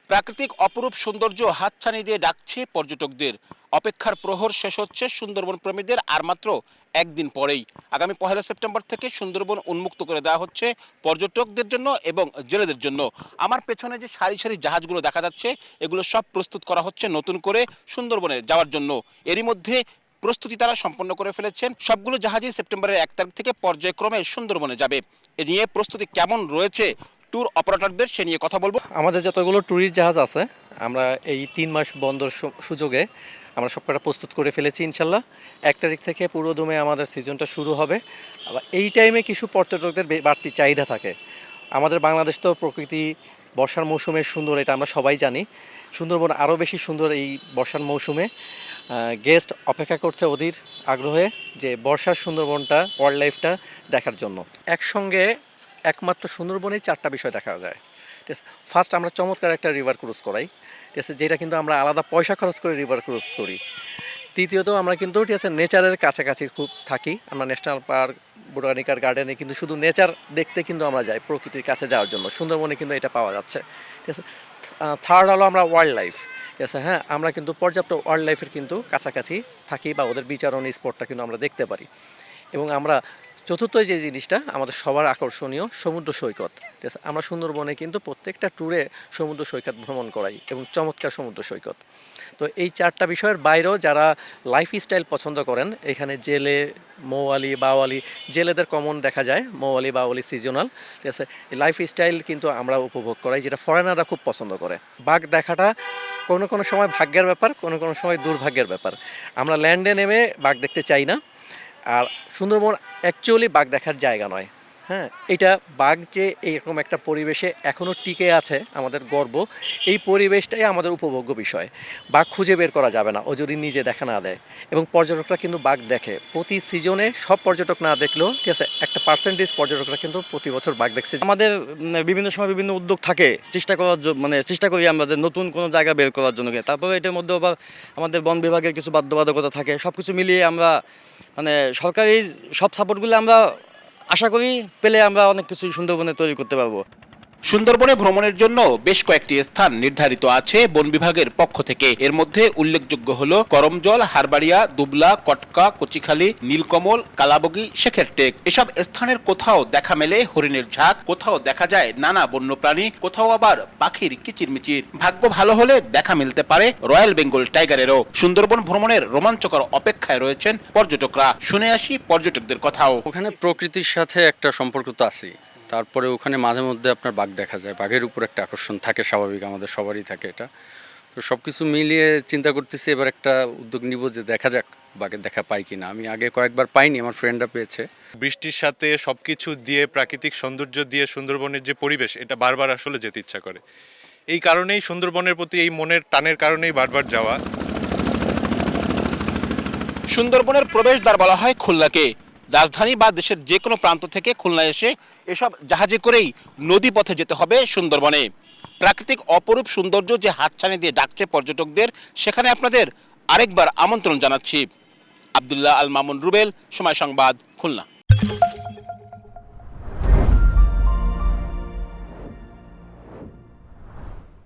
প্রাকৃতিক অপরূপ সৌন্দর্য হাতছানি দিয়ে ডাকছে পর্যটকদের। অপেক্ষার প্রহর শেষ হচ্ছে সুন্দরবন প্রেমীদের আর মাত্র একদিন পরেই। আগামী 1 সেপ্টেম্বর থেকে সুন্দরবন উন্মুক্ত করে দেওয়া হচ্ছে পর্যটকদের জন্য এবং জেলেদের জন্য। আমার পেছনে যে সারি সারি জাহাজগুলো দেখা যাচ্ছে, এগুলো সব প্রস্তুত করা হচ্ছে নতুন করে সুন্দরবনে যাওয়ার জন্য। এরই মধ্যে প্রস্তুতি তারা সম্পন্ন করে ফেলেছেন। সবগুলো জাহাজই সেপ্টেম্বরের 1 তারিখ থেকে পর্যায়ক্রমে সুন্দরবনে যাবে। এ নিয়ে প্রস্তুতি কেমন রয়েছে ট্যুর অপারেটরদের, সে নিয়ে কথা বলবো। আমাদের যতগুলো ট্যুরিস্ট জাহাজ আছে আমরা এই 3 মাস বন্দর সুযোগে আমরা সবকটা প্রস্তুত করে ফেলেছি ইনশাল্লাহ। 1 তারিখ থেকে পুরো দমে আমাদের সিজনটা শুরু হবে। আবার এই টাইমে কিছু পর্যটকদের বাড়তি চাহিদা থাকে। আমাদের বাংলাদেশ তো প্রকৃতি বর্ষার মৌসুমে সুন্দর, এটা আমরা সবাই জানি। সুন্দরবন আরও বেশি সুন্দর এই বর্ষার মৌসুমে। গেস্ট অপেক্ষা করছে অধীর আগ্রহে যে বর্ষার সুন্দরবনটা, ওয়াইল্ড লাইফটা দেখার জন্য। একসঙ্গে একমাত্র সুন্দরবনেই 4টা বিষয় দেখা যায়। ঠিক আছে, ফার্স্ট আমরা চমৎকার একটা রিভার ক্রুজ করাই, ঠিক আছে, যেটা কিন্তু আমরা আলাদা পয়সা খরচ করে রিভার ক্রুজ করি। তৃতীয়ত আমরা কিন্তু ঠিক আছে নেচারের কাছাকাছি খুব থাকি। আমরা ন্যাশনাল পার্ক, বোটানিক্যাল গার্ডেনে কিন্তু শুধু নেচার দেখতে কিন্তু আমরা যাই, প্রকৃতির কাছে যাওয়ার জন্য। সুন্দরবনে কিন্তু এটা পাওয়া যাচ্ছে। ঠিক আছে, থার্ড হলো আমরা ওয়াইল্ড লাইফ। ঠিক আছে, হ্যাঁ, আমরা কিন্তু পর্যাপ্ত ওয়াইল্ড লাইফের কিন্তু কাছাকাছি থাকি বা ওদের বিচারণী স্পটটা কিন্তু আমরা দেখতে পারি। এবং আমরা চতুর্থ যে জিনিসটা আমাদের সবার আকর্ষণীয়, সমুদ্র সৈকত। ঠিক আছে, আমরা সুন্দরবনে কিন্তু প্রত্যেকটা ট্যুরে সমুদ্র সৈকত ভ্রমণ করাই এবং চমৎকার সমুদ্র সৈকত। তো এই 4টা বিষয়ের বাইরেও যারা লাইফস্টাইল পছন্দ করেন, এখানে জেলে, মৌয়ালি, বাওয়ালি, জেলেদের কমন দেখা যায়, মৌয়ালি বাওয়ালি সিজনাল। ঠিক আছে, এই লাইফস্টাইল কিন্তু আমরা উপভোগ করাই, যেটা ফরেনাররা খুব পছন্দ করে। বাঘ দেখাটা কোনো কোনো সময় ভাগ্যের ব্যাপার, কোনো কোনো সময় দুর্ভাগ্যের ব্যাপার। আমরা ল্যান্ডে নেমে বাঘ দেখতে চাই না। আর সুন্দরবন অ্যাকচুয়ালি বাঘ দেখার জায়গা নয়। হ্যাঁ, এটা বাঘ যে এইরকম একটা পরিবেশে এখনও টিকে আছে, আমাদের গর্ব। এই পরিবেশটাই আমাদের উপভোগ্য বিষয়। বাঘ খুঁজে বের করা যাবে না ও যদি নিজে দেখা না দেয়। এবং পর্যটকরা কিন্তু বাঘ দেখে প্রতি সিজনে। সব পর্যটক না দেখলেও ঠিক আছে, একটা পার্সেন্টেজ পর্যটকরা কিন্তু প্রতি বছর বাঘ দেখছে। আমাদের বিভিন্ন সময় বিভিন্ন উদ্যোগ থাকে, চেষ্টা করার চেষ্টা করি আমরা যে নতুন কোনো জায়গা বের করার জন্য। তারপরে এটার মধ্যে আবার আমাদের বন বিভাগের কিছু বাধ্যবাধকতা থাকে। সব কিছু মিলিয়ে আমরা সরকারি সব সাপোর্টগুলো আমরা আশা করি পেলে আমরা অনেক কিছু সুন্দরবনে তৈরি করতে পারবো। সুন্দরবনে ভ্রমণের জন্য বেশ কয়েকটি স্থান নির্ধারিত আছে বন বিভাগের পক্ষ থেকে। এর মধ্যে উল্লেখযোগ্য হলো করমজল, হারবাড়িয়া, দুবলা, কটকা, কচিখালী, নীলকমল, কালাবগি, শেখের টেক। এসব স্থানের কোথাও দেখা মেলে হরিণের ঝাঁক, কোথাও দেখা যায় নানা বন্যপ্রাণী, কোথাও আবার পাখির কিচিরমিচির। ভাগ্য ভালো হলে দেখা মিলতে পারে রয়্যাল বেঙ্গল টাইগারেরও। সুন্দরবন ভ্রমণের রোমাঞ্চকর অপেক্ষায় রয়েছেন পর্যটকরা। শুনে আসি পর্যটকদের কথাও। ওখানে প্রকৃতির সাথে একটা সম্পর্ক তো আছেই। তারপরে ওখানে মাঝে মধ্যে আপনার বাঘ দেখা যায়, বাঘের উপর একটা আকর্ষণ থাকে, স্বাভাবিক, আমাদের সবারই থাকে এটা। তো সব কিছু মিলিয়ে চিন্তা করতেছি এবার একটা উদ্যোগ নিব যে দেখা যাক বাঘের দেখা পাই কিনা। আমি আগে কয়েকবার পাইনি, আমার ফ্রেন্ডরা পেয়েছে। বৃষ্টির সাথে সবকিছু দিয়ে, প্রাকৃতিক সৌন্দর্য দিয়ে সুন্দরবনের যে পরিবেশ, এটা বারবার আসলে যেতে ইচ্ছা করে। এই কারণেই সুন্দরবনের প্রতি এই মনের টানের কারণেই বারবার যাওয়া। সুন্দরবনের প্রবেশদ্বার বলা হয় খুলনাকে। রাজধানী বা দেশের যে কোনো প্রান্ত থেকে খুলনায় এসে এসব জাহাজে করেই নদী পথে যেতে হবে সুন্দরবনে। প্রাকৃতিক অপরূপ সৌন্দর্য যে হাতছানি দিয়ে ডাকছে পর্যটকদের, সেখানে আপনাদের আরেকবার আমন্ত্রণ জানাচ্ছি। আব্দুল্লাহ আল মামুন রুবেল, সময় সংবাদ, খুলনা।